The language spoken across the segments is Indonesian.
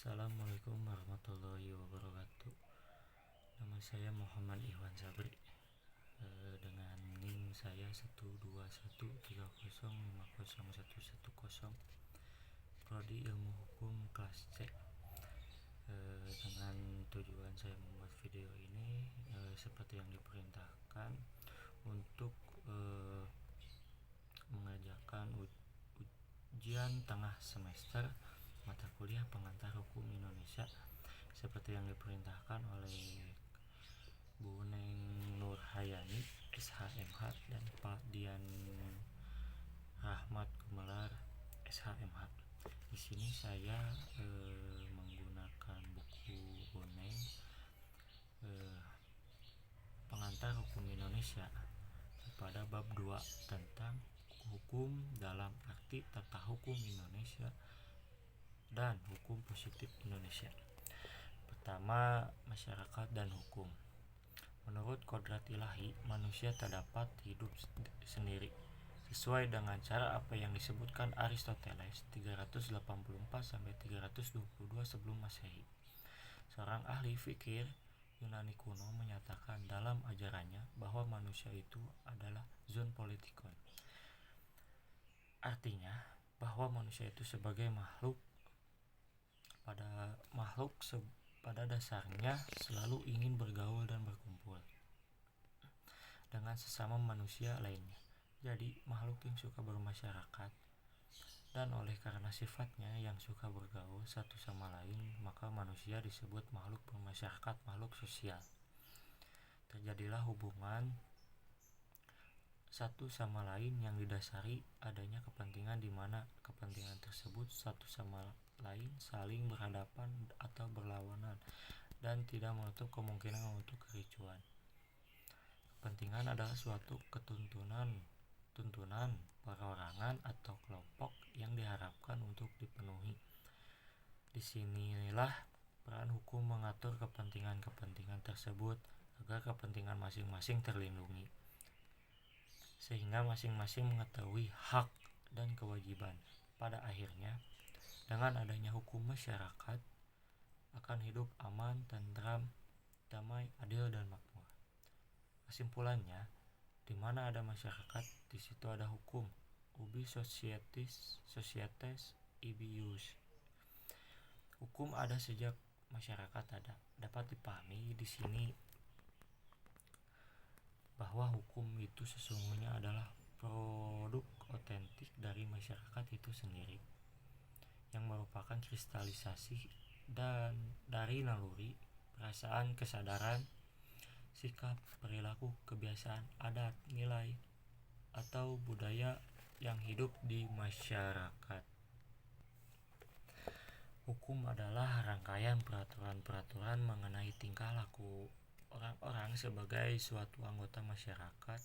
Assalamualaikum warahmatullahi wabarakatuh. Nama saya Muhammad Iwan Sabri, dengan NIM saya 12130501110, Prodi Ilmu Hukum kelas C. Dengan tujuan saya membuat video ini seperti yang diperintahkan untuk mengerjakan ujian tengah semester mata kuliah pengantar hukum Indonesia seperti yang diperintahkan oleh Bu Neng Nurhayani SHMH dan Pak Dian Rahmat Gumelar SHMH. Di sini saya menggunakan buku Bu Neng pengantar hukum Indonesia pada bab 2 tentang hukum dalam arti tata hukum Indonesia dan hukum positif Indonesia. Pertama, masyarakat dan hukum. Menurut kodrat ilahi, manusia tak dapat hidup sendiri sesuai dengan cara apa yang disebutkan Aristoteles 384-322 sebelum Masehi. Seorang ahli fikir Yunani kuno menyatakan dalam ajarannya bahwa manusia itu adalah zoon politikon. Artinya bahwa manusia itu sebagai pada dasarnya selalu ingin bergaul dan berkumpul dengan sesama manusia lainnya. Jadi makhluk yang suka bermasyarakat, dan oleh karena sifatnya yang suka bergaul satu sama lain, maka manusia disebut makhluk bermasyarakat, makhluk sosial. Terjadilah hubungan satu sama lain yang didasari adanya kepentingan, di mana kepentingan tersebut satu sama lain saling berhadapan atau berlawanan dan tidak menutup kemungkinan untuk kericuan. Kepentingan adalah suatu tuntunan perorangan atau kelompok yang diharapkan untuk dipenuhi. Disinilah peran hukum mengatur kepentingan tersebut agar kepentingan masing-masing terlindungi, sehingga masing-masing mengetahui hak dan kewajiban. Pada akhirnya, dengan adanya hukum, masyarakat akan hidup aman, tentram, damai, adil, dan makmur. Kesimpulannya, di mana ada masyarakat, di situ ada hukum. Ubi societas ibi ius. Hukum ada sejak masyarakat ada. Dapat dipahami di sini bahwa hukum itu sesungguhnya adalah produk otentik dari masyarakat itu sendiri, yang merupakan kristalisasi dan dari naluri, perasaan, kesadaran, sikap, perilaku, kebiasaan, adat, nilai, atau budaya yang hidup di masyarakat. Hukum adalah rangkaian peraturan-peraturan mengenai tingkah laku orang-orang sebagai suatu anggota masyarakat,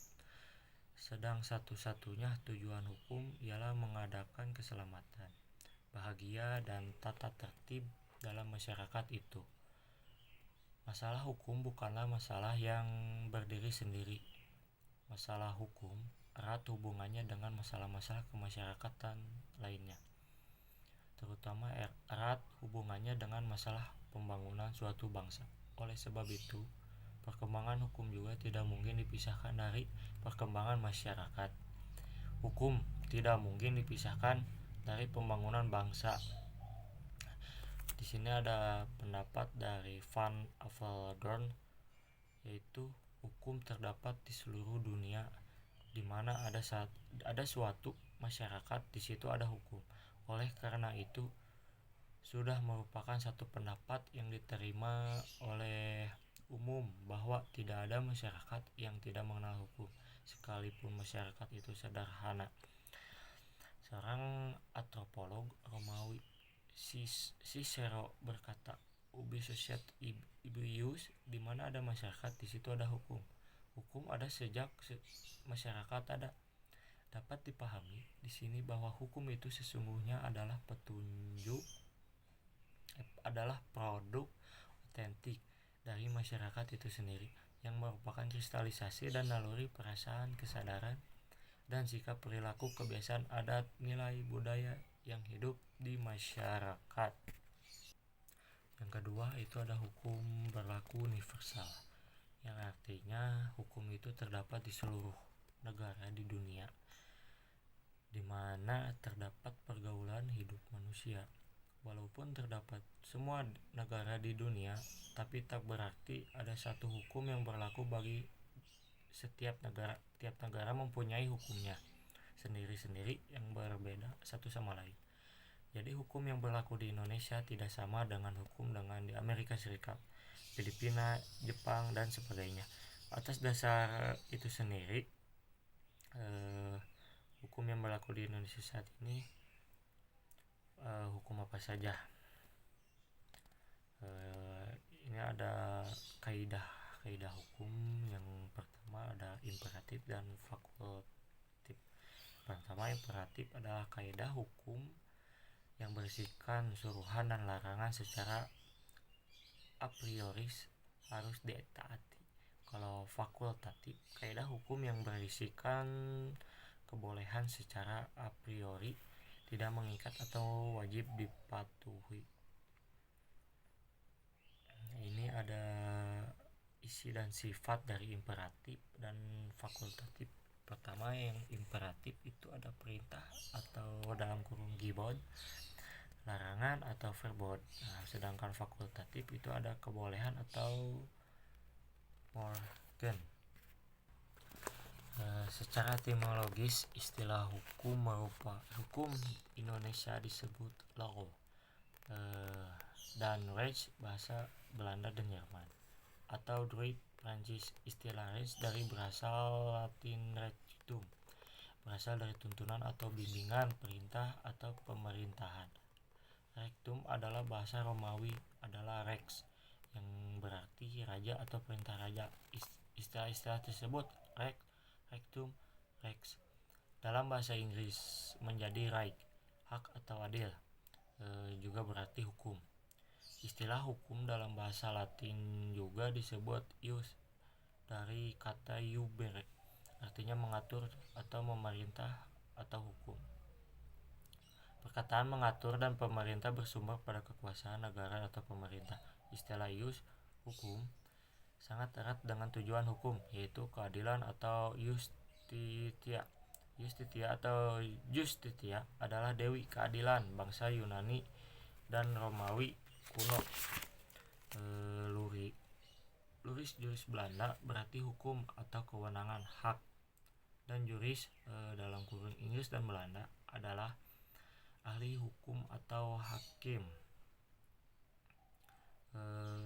sedang satu-satunya tujuan hukum ialah mengadakan keselamatan, bahagia, dan tata tertib dalam masyarakat itu. Masalah hukum bukanlah masalah yang berdiri sendiri. Masalah hukum erat hubungannya dengan masalah-masalah kemasyarakatan lainnya, terutama erat hubungannya dengan masalah pembangunan suatu bangsa. Oleh sebab itu, perkembangan hukum juga tidak mungkin dipisahkan dari perkembangan masyarakat. Hukum tidak mungkin dipisahkan dari pembangunan bangsa. Di sini ada pendapat dari Van Aveldorn, yaitu hukum terdapat di seluruh dunia. Di mana ada suatu masyarakat, di situ ada hukum. Oleh karena itu, sudah merupakan satu pendapat yang diterima oleh umum bahwa tidak ada masyarakat yang tidak mengenal hukum, sekalipun masyarakat itu sederhana. Seorang antropolog Romawi, Cicero, berkata, ubi societ ibi ius, di mana ada masyarakat, di situ ada hukum. Hukum ada sejak masyarakat ada. Dapat dipahami di sini bahwa hukum itu sesungguhnya adalah produk otentik dari masyarakat itu sendiri, yang merupakan kristalisasi dan naluri perasaan, kesadaran, dan sikap, perilaku, kebiasaan, adat, nilai, budaya yang hidup di masyarakat. Yang kedua itu ada hukum berlaku universal, yang artinya hukum itu terdapat di seluruh negara di dunia di mana terdapat pergaulan hidup manusia. Walaupun terdapat semua negara di dunia, tapi tak berarti ada satu hukum yang berlaku bagi setiap negara. Tiap negara mempunyai hukumnya sendiri-sendiri yang berbeda satu sama lain. Jadi hukum yang berlaku di Indonesia tidak sama dengan hukum dengan di Amerika Serikat, Filipina, Jepang, dan sebagainya. Atas dasar itu sendiri, hukum yang berlaku di Indonesia saat ini, hukum apa saja? Ini ada kaidah hukum. Yang pertama ada imperatif dan fakultatif. Pertama, imperatif adalah kaidah hukum yang berisikan suruhan dan larangan secara a priori harus ditaati. Kalau fakultatif, kaidah hukum yang berisikan kebolehan secara a priori, tidak mengikat atau wajib dipatuhi. Ini ada isi dan sifat dari imperatif dan fakultatif. Pertama, yang imperatif itu ada perintah atau dalam kurung gibon, larangan atau verbod. Sedangkan fakultatif itu ada kebolehan atau morgen. Secara etimologis, istilah hukum Indonesia disebut law, dan Recht bahasa Belanda dan Jerman, atau Duit Prancis. Istilah Recht dari berasal Latin rectum, berasal dari tuntunan atau bimbingan, perintah atau pemerintahan. Rectum adalah bahasa Romawi adalah rex, yang berarti raja atau perintah raja. Istilah-istilah tersebut rectum, rex dalam bahasa Inggris menjadi right, hak atau adil, juga berarti hukum. Istilah hukum dalam bahasa Latin juga disebut ius, dari kata iubere, artinya mengatur atau memerintah atau hukum. Perkataan mengatur dan pemerintah bersumber pada kekuasaan negara atau pemerintah. Istilah ius, hukum, sangat erat dengan tujuan hukum, yaitu keadilan atau justitia. Justitia adalah dewi keadilan bangsa Yunani dan Romawi kuno. Juris Belanda berarti hukum atau kewenangan, hak. Dan juris dalam kurung Inggris dan Belanda adalah ahli hukum atau hakim.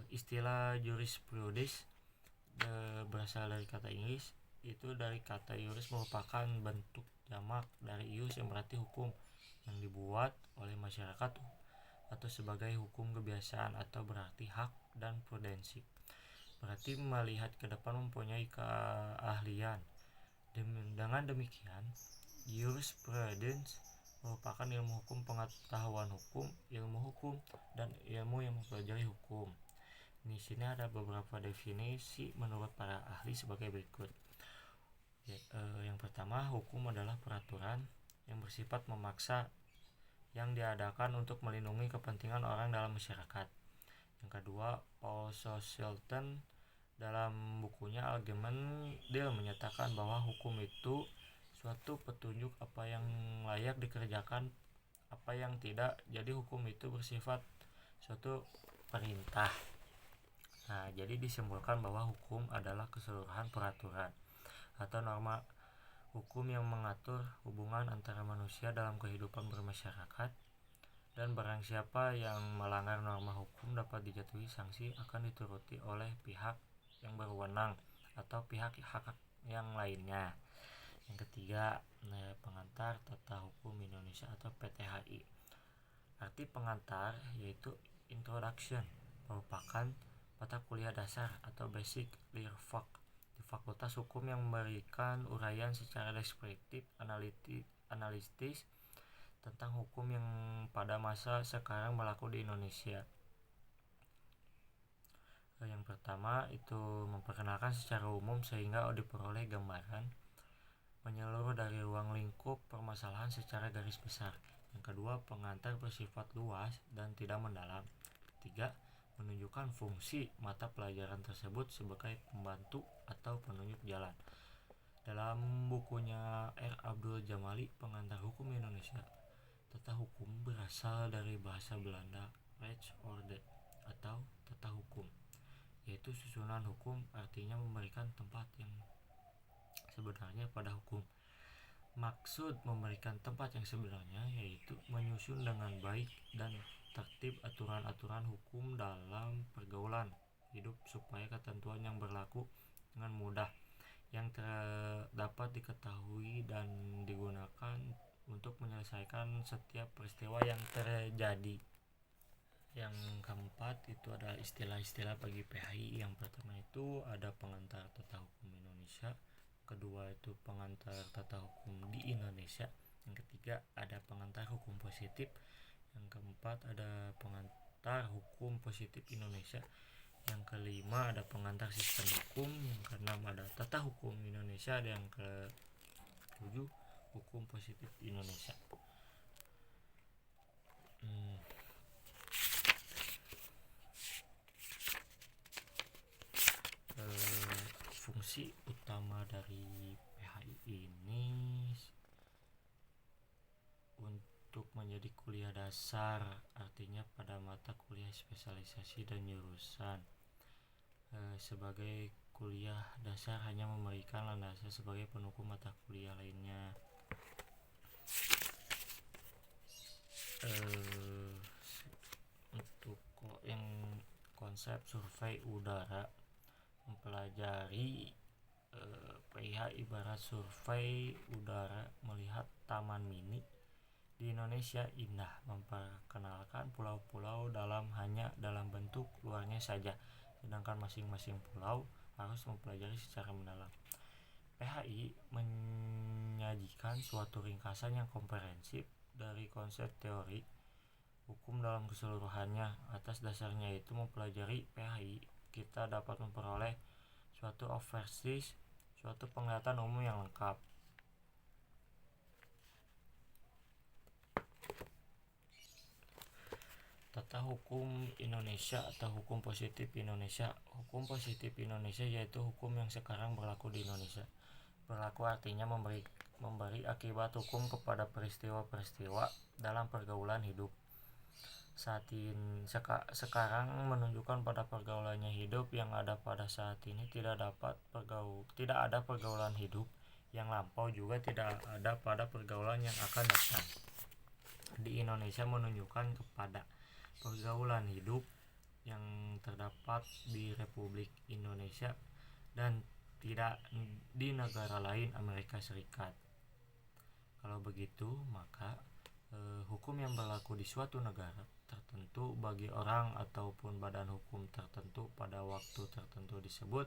Istilah jurisprudence berasal dari kata Inggris, itu dari kata juris, merupakan bentuk jamak dari ius yang berarti hukum yang dibuat oleh masyarakat atau sebagai hukum kebiasaan, atau berarti hak, dan prudensi berarti melihat ke depan, mempunyai keahlian. Dengan demikian, jurisprudence merupakan ilmu hukum, pengetahuan hukum, ilmu hukum, dan ilmu yang mempelajari hukum. Di sini ada beberapa definisi menurut para ahli sebagai berikut. Yang pertama, hukum adalah peraturan yang bersifat memaksa yang diadakan untuk melindungi kepentingan orang dalam masyarakat. Yang kedua, Paul Socialton dalam bukunya Allgemeine Deal menyatakan bahwa hukum itu suatu petunjuk apa yang layak dikerjakan, apa yang tidak. Jadi hukum itu bersifat suatu perintah. Jadi disimpulkan bahwa hukum adalah keseluruhan peraturan atau norma hukum yang mengatur hubungan antara manusia dalam kehidupan bermasyarakat, dan barang siapa yang melanggar norma hukum dapat dijatuhi sanksi akan dituruti oleh pihak yang berwenang atau pihak hak yang lainnya. Yang ketiga, pengantar tata hukum Indonesia atau PTHI. Arti pengantar yaitu introduction, merupakan mata kuliah dasar atau basic Learfak di Fakultas Hukum yang memberikan uraian secara deskriptif analitis tentang hukum yang pada masa sekarang berlaku di Indonesia. Yang pertama itu memperkenalkan secara umum sehingga diperoleh gambaran menyeluruh dari ruang lingkup permasalahan secara garis besar. Yang kedua, pengantar bersifat luas dan tidak mendalam. Tiga, menunjukkan fungsi mata pelajaran tersebut sebagai pembantu atau penunjuk jalan. Dalam bukunya R. Abdul Jamali, Pengantar Hukum Indonesia, tata hukum berasal dari bahasa Belanda rechtsorde atau tata hukum, yaitu susunan hukum, artinya memberikan tempat yang sebenarnya pada hukum. Maksud memberikan tempat yang sebenarnya yaitu menyusun dengan baik dan tertib aturan-aturan hukum dalam pergaulan hidup supaya ketentuan yang berlaku dengan mudah yang dapat diketahui dan digunakan untuk menyelesaikan setiap peristiwa yang terjadi. Yang keempat itu adalah istilah-istilah bagi PHI. Yang pertama itu ada pengantar tata hukum Indonesia, kedua itu pengantar tata hukum di Indonesia, yang ketiga ada pengantar hukum positif, yang keempat ada pengantar hukum positif Indonesia, yang kelima ada pengantar sistem hukum, yang keenam ada tata hukum Indonesia, dan yang ketujuh hukum positif Indonesia. Fungsi utama dari PHI ini untuk menjadi kuliah dasar, artinya pada mata kuliah spesialisasi dan jurusan. Sebagai kuliah dasar hanya memberikan landasan sebagai pendukung mata kuliah lainnya. Untuk yang konsep survei udara mempelajari perihal ibarat survei udara melihat taman mini di Indonesia indah, memperkenalkan pulau-pulau hanya dalam bentuk luarnya saja, sedangkan masing-masing pulau harus mempelajari secara mendalam. PHI menyajikan suatu ringkasan yang komprehensif dari konsep teori hukum dalam keseluruhannya. Atas dasarnya itu mempelajari PHI, kita dapat memperoleh suatu overview, suatu penglihatan umum yang lengkap. Tata hukum Indonesia atau hukum positif Indonesia. Hukum positif Indonesia yaitu hukum yang sekarang berlaku di Indonesia. Berlaku artinya memberi akibat hukum kepada peristiwa-peristiwa dalam pergaulan hidup. Sekarang menunjukkan pada pergaulannya hidup yang ada pada saat ini, tidak ada pergaulan hidup yang lampau, juga tidak ada pada pergaulan yang akan datang. Di Indonesia menunjukkan kepada pergaulan hidup yang terdapat di Republik Indonesia dan tidak di negara lain Amerika Serikat. Kalau begitu, maka hukum yang berlaku di suatu negara tertentu bagi orang ataupun badan hukum tertentu pada waktu tertentu disebut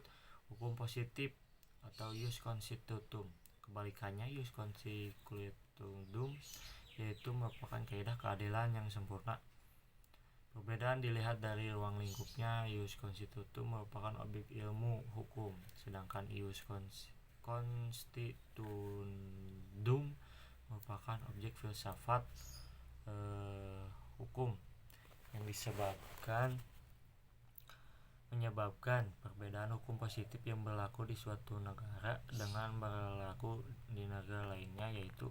hukum positif atau ius constitutum. Kebalikannya, ius constitutum yaitu merupakan kaidah keadilan yang sempurna. Perbedaan dilihat dari ruang lingkupnya. Ius constitutum merupakan objek ilmu hukum, sedangkan ius constituendum merupakan objek filsafat hukum yang menyebabkan perbedaan hukum positif yang berlaku di suatu negara dengan berlaku di negara lainnya, yaitu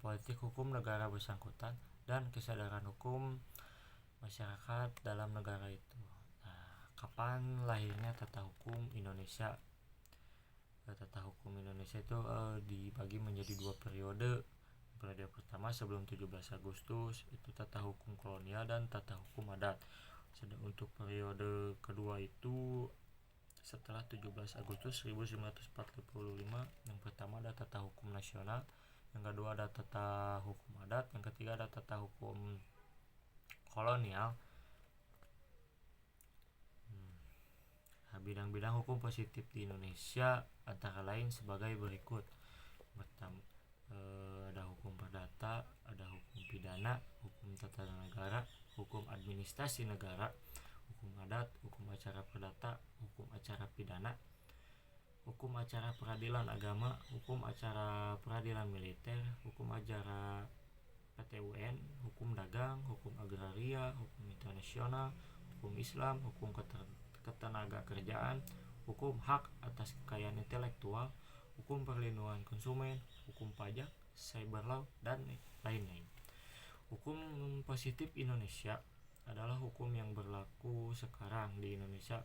politik hukum negara bersangkutan dan kesadaran hukum masyarakat dalam negara itu. Kapan lahirnya tata hukum Indonesia? Tata hukum Indonesia itu dibagi menjadi dua periode. Periode pertama sebelum 17 Agustus itu tata hukum kolonial dan tata hukum adat. Sedang untuk periode kedua itu setelah 17 Agustus 1945, yang pertama ada tata hukum nasional, yang kedua ada tata hukum adat, yang ketiga ada tata hukum kolonial. Bidang-bidang hukum positif di Indonesia antara lain sebagai berikut. Pertama, ada hukum perdata, ada hukum pidana, hukum tata negara, hukum administrasi negara, hukum adat, hukum acara perdata, hukum acara pidana, hukum acara peradilan agama, hukum acara peradilan militer, hukum acara PT UN, hukum dagang, hukum agraria, hukum internasional, hukum Islam, hukum ketenaga kerjaan, hukum hak atas kekayaan intelektual, hukum perlindungan konsumen, hukum pajak, cyber law, dan lain-lain. Hukum positif Indonesia adalah hukum yang berlaku sekarang di Indonesia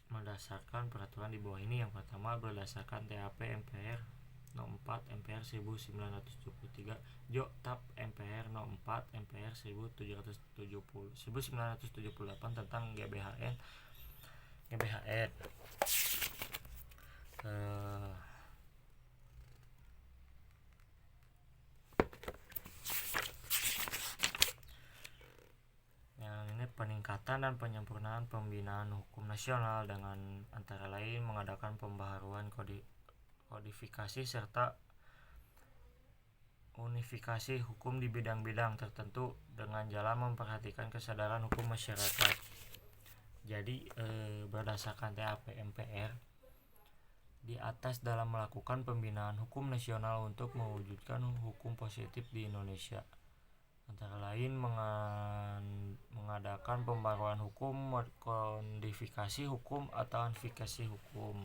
berdasarkan peraturan di bawah ini. Yang pertama, berdasarkan TAP MPR No 4 MPR 1973, JOTAP MPR No 4 MPR 1978 tentang GBHN. Peningkatan dan penyempurnaan pembinaan hukum nasional dengan antara lain mengadakan pembaharuan kodifikasi serta unifikasi hukum di bidang-bidang tertentu dengan jalan memperhatikan kesadaran hukum masyarakat. Jadi berdasarkan TAP MPR di atas dalam melakukan pembinaan hukum nasional untuk mewujudkan hukum positif di Indonesia, antara lain mengadakan pembaruan hukum, kodifikasi hukum atau unifikasi hukum.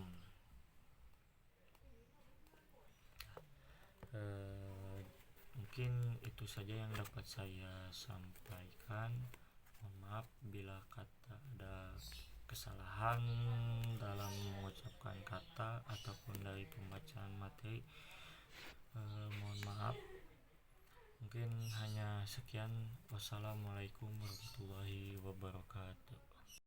Mungkin itu saja yang dapat saya sampaikan. Mohon maaf bila ada kesalahan dalam mengucapkan kata ataupun dari pembacaan materi. Mohon maaf. Mungkin hanya sekian. Wassalamualaikum warahmatullahi wabarakatuh.